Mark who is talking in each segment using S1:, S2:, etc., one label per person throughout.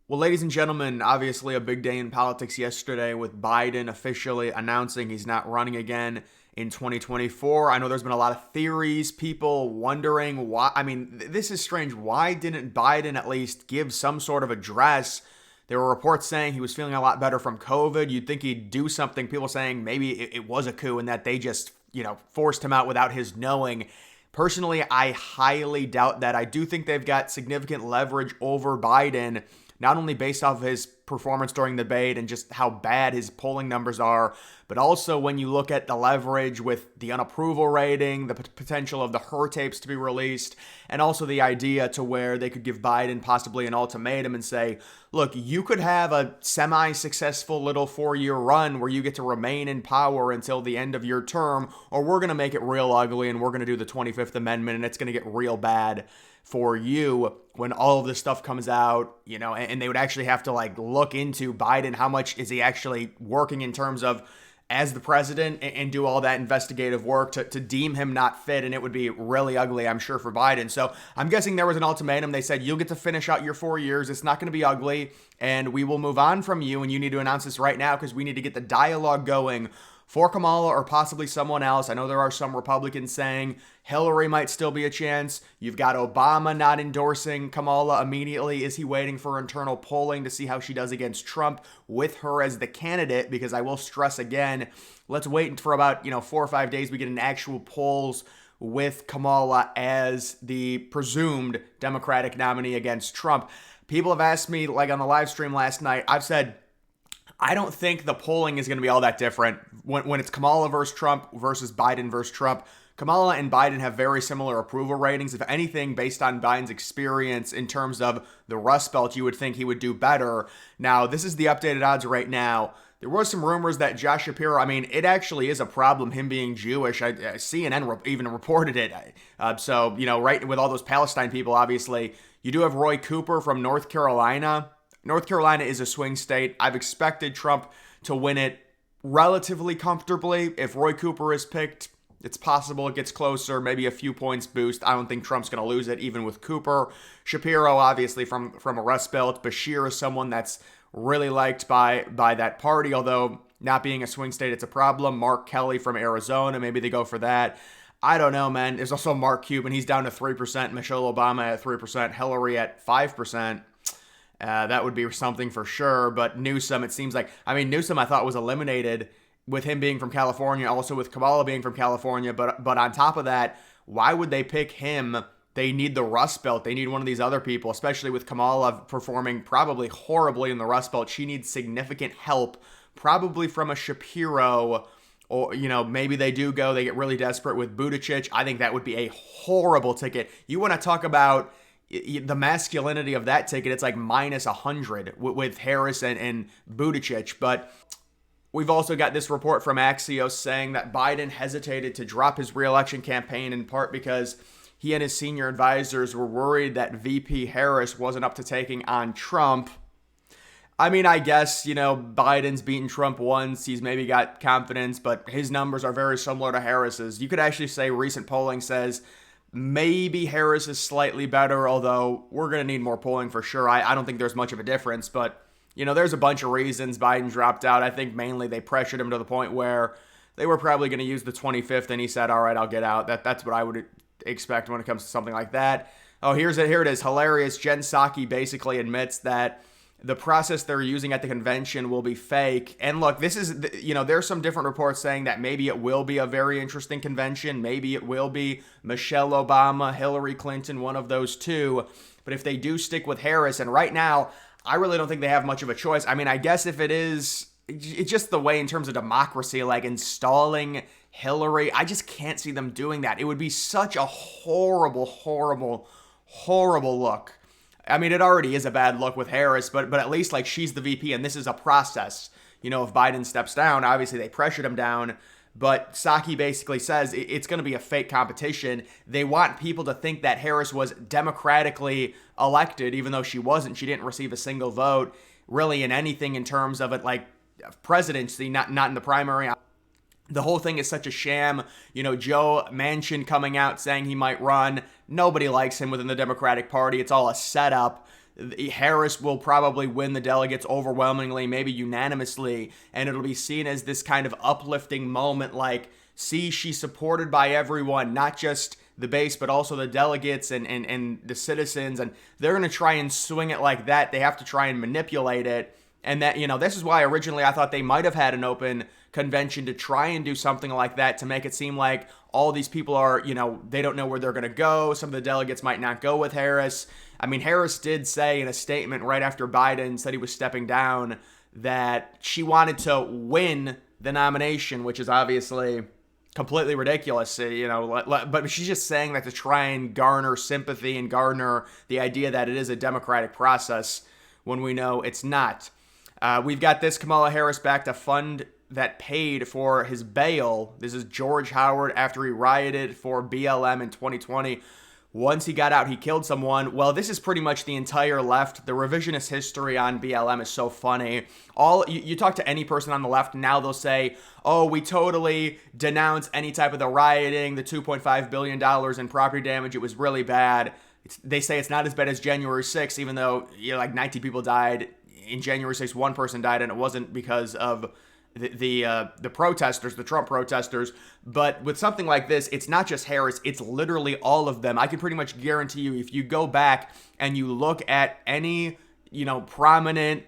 S1: Well, ladies and gentlemen, obviously a big day in politics yesterday with Biden officially announcing he's not running again in 2024. I know there's been a lot of theories, people wondering why. I mean, this is strange. Why didn't Biden at least give some sort of address? There were reports saying he was feeling a lot better from COVID. You'd think he'd do something. People saying maybe it was a coup and that they just, forced him out without his knowing. Personally, I highly doubt that. I do think they've got significant leverage over Biden, not only based off of his performance during the debate and just how bad his polling numbers are, but also when you look at the leverage with the unapproval rating, the potential of the Her tapes to be released, and also the idea to where they could give Biden possibly an ultimatum and say, look, you could have a semi-successful little 4-year run where you get to remain in power until the end of your term, or we're going to make it real ugly and we're going to do the 25th Amendment and it's going to get real bad for you when all of this stuff comes out, and they would actually have to look into Biden. How much is he actually working in terms of as the president and do all that investigative work to deem him not fit? And it would be really ugly, I'm sure, for Biden. So I'm guessing there was an ultimatum. They said, you'll get to finish out your 4 years. It's not going to be ugly and we will move on from you. And you need to announce this right now because we need to get the dialogue going for Kamala or possibly someone else. I know there are some Republicans saying Hillary might still be a chance. You've got Obama not endorsing Kamala immediately. Is he waiting for internal polling to see how she does against Trump with her as the candidate? Because I will stress again, let's wait for about 4 or 5 days. We get an actual polls with Kamala as the presumed Democratic nominee against Trump. People have asked me, on the live stream last night, I've said, I don't think the polling is going to be all that different when it's Kamala versus Trump versus Biden versus Trump. Kamala and Biden have very similar approval ratings. If anything, based on Biden's experience in terms of the Rust Belt, you would think he would do better. Now, this is the updated odds right now. There were some rumors that Josh Shapiro, it actually is a problem, him being Jewish. CNN even reported it. Right with all those Palestine people, obviously. You do have Roy Cooper from North Carolina. North Carolina is a swing state. I've expected Trump to win it relatively comfortably. If Roy Cooper is picked, it's possible it gets closer, maybe a few points boost. I don't think Trump's going to lose it, even with Cooper. Shapiro, obviously, from a Rust Belt. Bashir is someone that's really liked by that party, although not being a swing state, it's a problem. Mark Kelly from Arizona, maybe they go for that. I don't know, man. There's also Mark Cuban. He's down to 3%. Michelle Obama at 3%. Hillary at 5%. That would be something for sure. But Newsom, it seems like, Newsom I thought was eliminated with him being from California, also with Kamala being from California. But on top of that, why would they pick him? They need the Rust Belt. They need one of these other people, especially with Kamala performing probably horribly in the Rust Belt. She needs significant help, probably from a Shapiro, or, maybe they get really desperate with Buttigieg. I think that would be a horrible ticket. You want to talk about the masculinity of that ticket, it's like minus 100 with Harris and Buttigieg. But we've also got this report from Axios saying that Biden hesitated to drop his re-election campaign in part because he and his senior advisors were worried that VP Harris wasn't up to taking on Trump. I guess, Biden's beaten Trump once. He's maybe got confidence, but his numbers are very similar to Harris's. You could actually say recent polling says maybe Harris is slightly better, although we're going to need more polling for sure. I don't think there's much of a difference, but, there's a bunch of reasons Biden dropped out. I think mainly they pressured him to the point where they were probably going to use the 25th, and he said, all right, I'll get out. That's what I would expect when it comes to something like that. Oh, here it is. Hilarious. Jen Psaki basically admits that the process they're using at the convention will be fake. And look, this is, there's some different reports saying that maybe it will be a very interesting convention. Maybe it will be Michelle Obama, Hillary Clinton, one of those two. But if they do stick with Harris, and right now, I really don't think they have much of a choice. I guess if it is, it's just the way in terms of democracy, like installing Hillary, I just can't see them doing that. It would be such a horrible, horrible, horrible look. It already is a bad look with Harris, but at least she's the VP and this is a process. If Biden steps down, obviously they pressured him down, but Psaki basically says it's going to be a fake competition. They want people to think that Harris was democratically elected, even though she wasn't. She didn't receive a single vote really in anything in terms of it, like presidency, not in the primary. The whole thing is such a sham. Joe Manchin coming out saying he might run. Nobody likes him within the Democratic Party. It's all a setup. Harris will probably win the delegates overwhelmingly, maybe unanimously, and it'll be seen as this kind of uplifting moment, like, see, she's supported by everyone, not just the base, but also the delegates and the citizens, and they're going to try and swing it like that. They have to try and manipulate it. And that, this is why originally I thought they might have had an open convention to try and do something like that, to make it seem like all these people are, they don't know where they're going to go. Some of the delegates might not go with Harris. I mean, Harris did say in a statement right after Biden said he was stepping down that she wanted to win the nomination, which is obviously completely ridiculous, but she's just saying that to try and garner sympathy and garner the idea that it is a democratic process when we know it's not. We've got this: Kamala Harris backed a fund that paid for his bail. This is George Howard after he rioted for BLM in 2020. Once he got out, he killed someone. Well, this is pretty much the entire left. The revisionist history on BLM is so funny. You talk to any person on the left now, they'll say, oh, we totally denounce any type of the rioting, the $2.5 billion in property damage. It was really bad. They say it's not as bad as January 6th, even though 19 people died. In January 6th, one person died, and it wasn't because of the protesters, the Trump protesters. But with something like this, it's not just Harris, it's literally all of them. I can pretty much guarantee you, if you go back and you look at any, prominent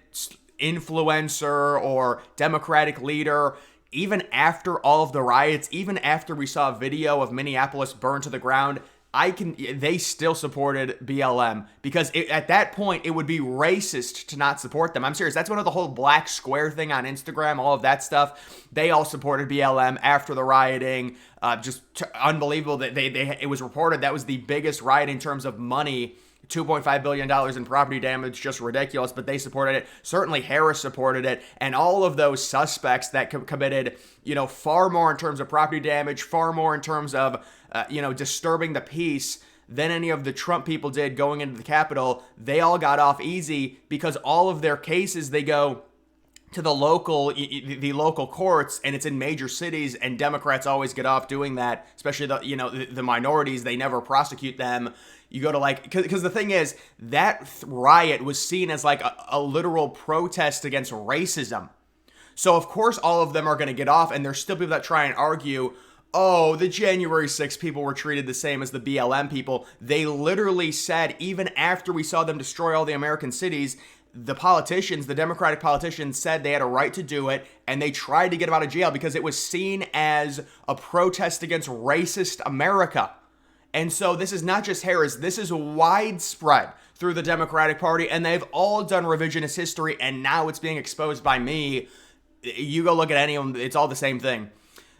S1: influencer or Democratic leader, even after all of the riots, even after we saw a video of Minneapolis burned to the ground, they still supported BLM, because at that point it would be racist to not support them. I'm serious. That's one of the whole black square thing on Instagram, all of that stuff. They all supported BLM after the rioting. Just unbelievable that it was reported that was the biggest riot in terms of money. $2.5 billion in property damage, just ridiculous, but they supported it. Certainly Harris supported it, and all of those suspects that committed, far more in terms of property damage, far more in terms of, disturbing the peace than any of the Trump people did going into the Capitol. They all got off easy because all of their cases, they go to the local courts, and it's in major cities, and Democrats always get off doing that, especially the minorities. They never prosecute them. You go to because the thing is, that riot was seen as like a literal protest against racism. So of course all of them are going to get off, and there's still people that try and argue, oh, the January 6th people were treated the same as the BLM people. They literally said, even after we saw them destroy all the American cities, the Democratic politicians said they had a right to do it, and they tried to get him out of jail because it was seen as a protest against racist America. And so this is not just Harris, this is widespread through the Democratic Party, and they've all done revisionist history, and now it's being exposed by me. You go look at any of them, it's all the same thing.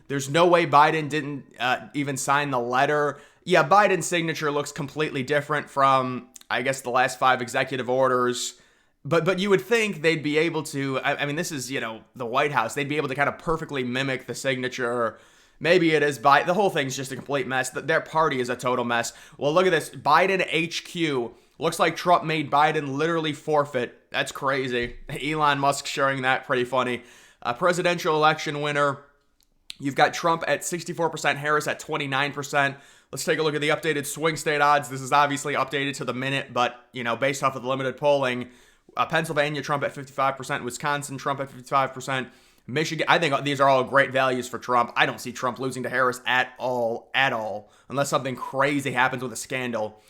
S1: There's no way Biden didn't even sign the letter. Yeah, Biden's signature looks completely different from, I guess, the last 5 executive orders. But you would think they'd be able to, I mean, this is, the White House. They'd be able to kind of perfectly mimic the signature. Maybe it is the whole thing's just a complete mess. Their party is a total mess. Well, look at this. Biden HQ. Looks like Trump made Biden literally forfeit. That's crazy. Elon Musk sharing that. Pretty funny. Presidential election winner. You've got Trump at 64%, Harris at 29%. Let's take a look at the updated swing state odds. This is obviously updated to the minute, but, based off of the limited polling, Pennsylvania, Trump at 55%. Wisconsin, Trump at 55%. Michigan, I think these are all great values for Trump. I don't see Trump losing to Harris at all, unless something crazy happens with a scandal.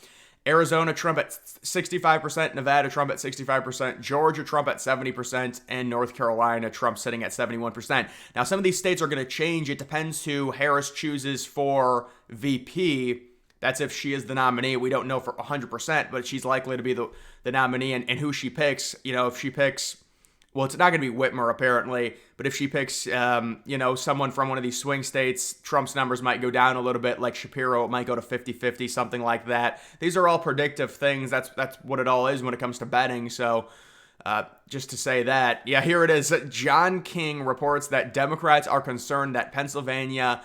S1: Arizona, Trump at 65%. Nevada, Trump at 65%. Georgia, Trump at 70%. And North Carolina, Trump sitting at 71%. Now, some of these states are going to change. It depends who Harris chooses for VP. That's if she is the nominee. We don't know for 100%, but she's likely to be the nominee. And who she picks, if she picks, well, it's not going to be Whitmer, apparently. But if she picks, someone from one of these swing states, Trump's numbers might go down a little bit. Like Shapiro, it might go to 50-50, something like that. These are all predictive things. That's what it all is when it comes to betting. So just to say that, yeah, here it is. John King reports that Democrats are concerned that Pennsylvania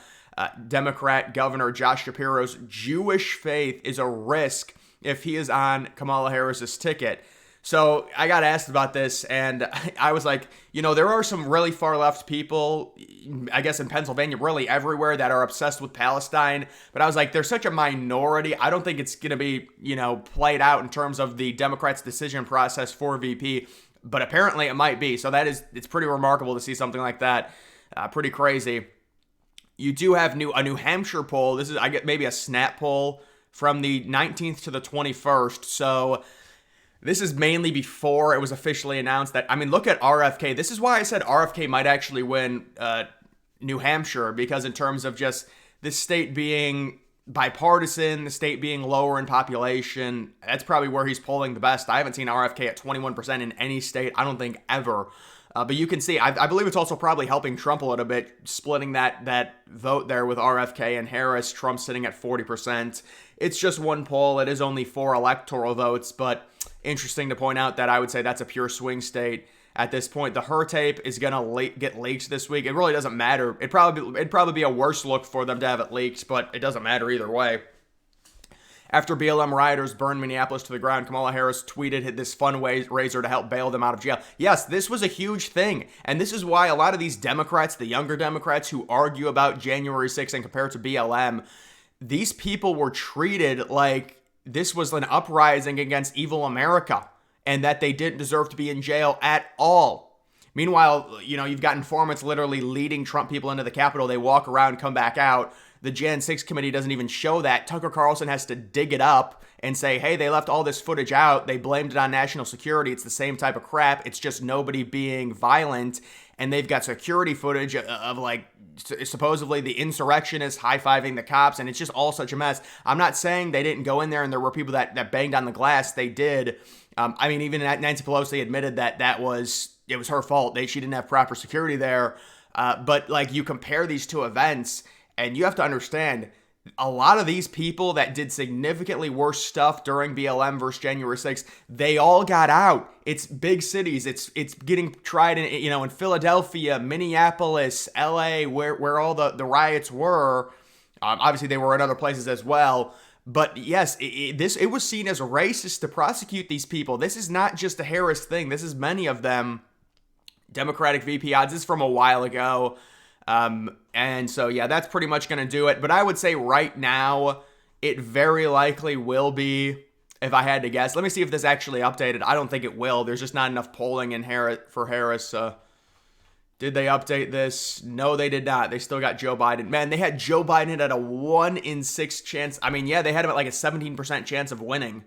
S1: Democrat Governor Josh Shapiro's Jewish faith is a risk if he is on Kamala Harris's ticket. So I got asked about this, and I was like, there are some really far left people, I guess in Pennsylvania, really everywhere, that are obsessed with Palestine. But I was like, they're such a minority. I don't think it's going to be, played out in terms of the Democrats' decision process for VP. But apparently it might be. So it's pretty remarkable to see something like that. Pretty crazy. You do have a New Hampshire poll. This is, I get maybe a snap poll from the 19th to the 21st. So this is mainly before it was officially announced that, look at RFK. This is why I said RFK might actually win New Hampshire, because in terms of just this state being bipartisan, the state being lower in population, that's probably where he's polling the best. I haven't seen RFK at 21% in any state, I don't think, ever. But you can see, I believe it's also probably helping Trump a little bit, splitting that vote there with RFK and Harris. Trump sitting at 40%. It's just one poll. It is only 4 electoral votes, but interesting to point out that I would say that's a pure swing state at this point. The Her tape is going to get leaked this week. It really doesn't matter. It'd probably be a worse look for them to have it leaked, but it doesn't matter either way. After BLM rioters burned Minneapolis to the ground, Kamala Harris tweeted this fundraiser to help bail them out of jail. Yes, this was a huge thing. And this is why a lot of these Democrats, the younger Democrats who argue about January 6th and compare it to BLM, these people were treated like this was an uprising against evil America and that they didn't deserve to be in jail at all. Meanwhile, you've got informants literally leading Trump people into the Capitol. They walk around, come back out. The Jan 6 committee doesn't even show that. Tucker Carlson has to dig it up and say, hey, they left all this footage out. They blamed it on national security. It's the same type of crap. It's just nobody being violent. And they've got security footage of like supposedly the insurrectionists high-fiving the cops. And it's just all such a mess. I'm not saying they didn't go in there and there were people that banged on the glass. They did. Even Nancy Pelosi admitted that it was her fault. She didn't have proper security there. But like you compare these two events, and you have to understand, a lot of these people that did significantly worse stuff during BLM versus January 6th, they all got out. It's big cities. It's getting tried in Philadelphia, Minneapolis, LA, where all the riots were. Obviously, they were in other places as well. But yes, it was seen as racist to prosecute these people. This is not just a Harris thing. This is many of them. Democratic VP odds. This is from a while ago. And so, yeah, that's pretty much going to do it. But I would say right now, it very likely will be, if I had to guess. Let me see if this actually updated. I don't think it will. There's just not enough polling for Harris. Did they update this? No, they did not. They still got Joe Biden. Man, they had Joe Biden at a 1 in 6 chance. They had him at like a 17% chance of winning.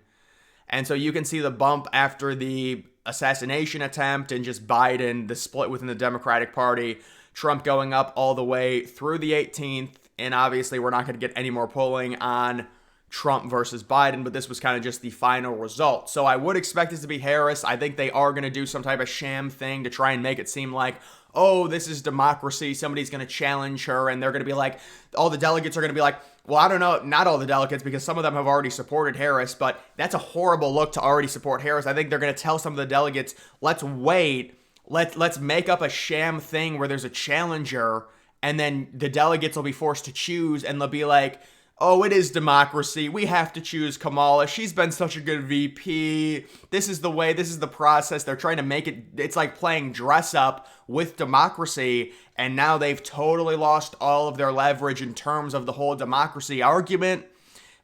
S1: And so you can see the bump after the assassination attempt and just Biden, the split within the Democratic Party. Trump going up all the way through the 18th, and obviously we're not going to get any more polling on Trump versus Biden, but this was kind of just the final result. So I would expect it to be Harris. I think they are going to do some type of sham thing to try and make it seem like, oh, this is democracy. Somebody's going to challenge her, and they're going to be like, all the delegates are going to be like, well, I don't know, not all the delegates, because some of them have already supported Harris, but that's a horrible look to already support Harris. I think they're going to tell some of the delegates, let's wait. Let's make up a sham thing where there's a challenger, and then the delegates will be forced to choose, and they'll be like, oh, it is democracy. We have to choose Kamala. She's been such a good VP. This is the way. This is the process. They're trying to make it. It's like playing dress up with democracy, and now they've totally lost all of their leverage in terms of the whole democracy argument.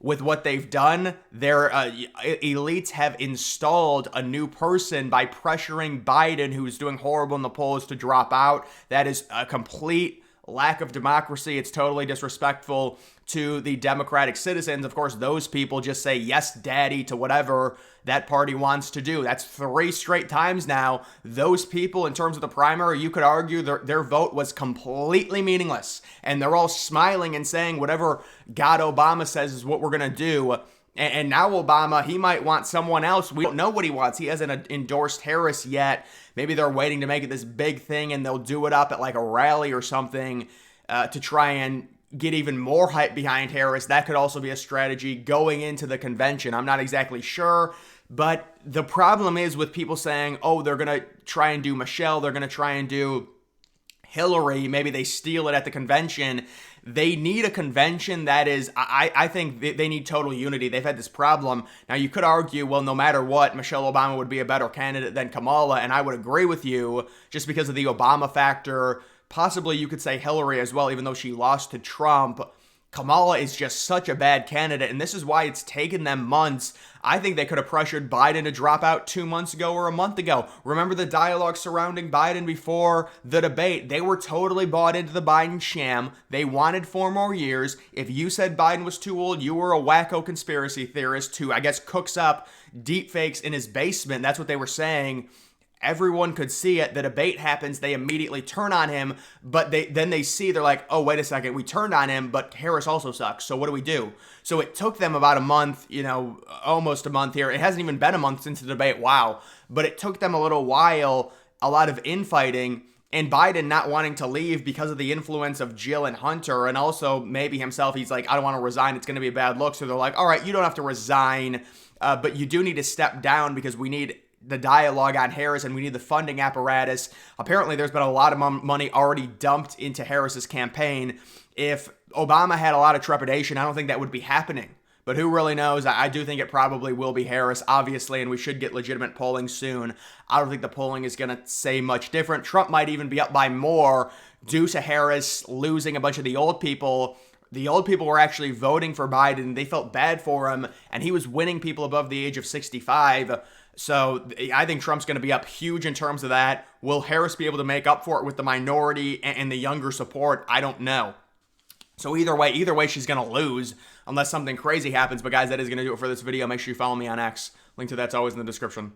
S1: With what they've done, their elites have installed a new person by pressuring Biden, who's doing horrible in the polls, to drop out. That is a complete lack of democracy. It's totally disrespectful to the Democratic citizens. Of course, those people just say yes, daddy, to whatever that party wants to do. That's 3 straight times now. Those people, in terms of the primary, you could argue their vote was completely meaningless. And they're all smiling and saying whatever God Obama says is what we're going to do. And now Obama, he might want someone else. We don't know what he wants. He hasn't endorsed Harris yet. Maybe they're waiting to make it this big thing, and they'll do it up at like a rally or something to try and get even more hype behind Harris. That could also be a strategy going into the convention. I'm not exactly sure. But the problem is with people saying, oh, they're going to try and do Michelle. They're going to try and do Hillary. Maybe they steal it at the convention. They need a convention that is, I think they need total unity. They've had this problem. Now, you could argue, well, no matter what, Michelle Obama would be a better candidate than Kamala, and I would agree with you just because of the Obama factor. Possibly you could say Hillary as well, even though she lost to Trump. Kamala is just such a bad candidate, and this is why it's taken them months. I think they could have pressured Biden to drop out 2 months ago or a month ago. Remember the dialogue surrounding Biden before the debate? They were totally bought into the Biden sham. They wanted 4 more years. If you said Biden was too old, you were a wacko conspiracy theorist who, I guess, cooks up deep fakes in his basement. That's what they were saying. Everyone could see it. The debate happens. They immediately turn on him, but then they see, they're like, oh, wait a second. We turned on him, but Harris also sucks. So what do we do? So it took them about a month, almost a month here. It hasn't even been a month since the debate. Wow. But it took them a little while, a lot of infighting, and Biden not wanting to leave because of the influence of Jill and Hunter, and also maybe himself. He's like, I don't want to resign. It's going to be a bad look. So they're like, all right, you don't have to resign, but you do need to step down because we need the dialogue on Harris and we need the funding apparatus. Apparently, there's been a lot of money already dumped into Harris's campaign. If Obama had a lot of trepidation, I don't think that would be happening. But who really knows? I do think it probably will be Harris, obviously, and we should get legitimate polling soon. I don't think the polling is going to say much different. Trump might even be up by more due to Harris losing a bunch of the old people. The old people were actually voting for Biden. They felt bad for him, and he was winning people above the age of 65. So I think Trump's going to be up huge in terms of that. Will Harris be able to make up for it with the minority and the younger support? I don't know. So either way, she's going to lose unless something crazy happens. But guys, that is going to do it for this video. Make sure you follow me on X. Link to that's always in the description.